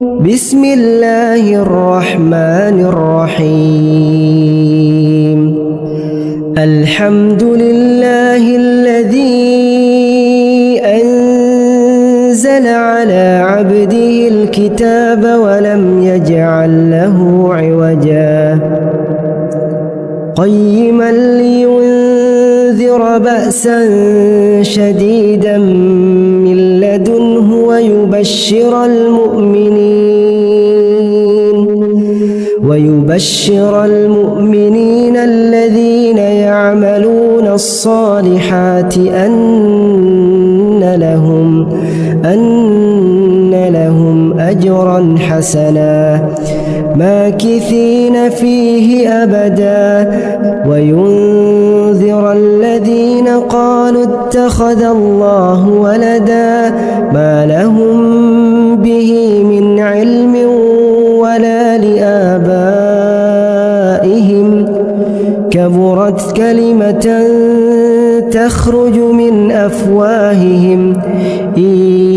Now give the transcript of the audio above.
بسم الله الرحمن الرحيم الحمد لله الذي أنزل على عبده الكتاب ولم يجعل له عوجا قيما لينذر بأسا شديدا من لدنه ويبشر المؤمنين الذين يعملون الصالحات أن لهم أجرا حسنا ماكثين فيه أبدا وينذر الذين قالوا اتخذ الله ولدا ما لهم به من علم ولا لآبائهم كبرت كلمة تخرج من أفواههم إن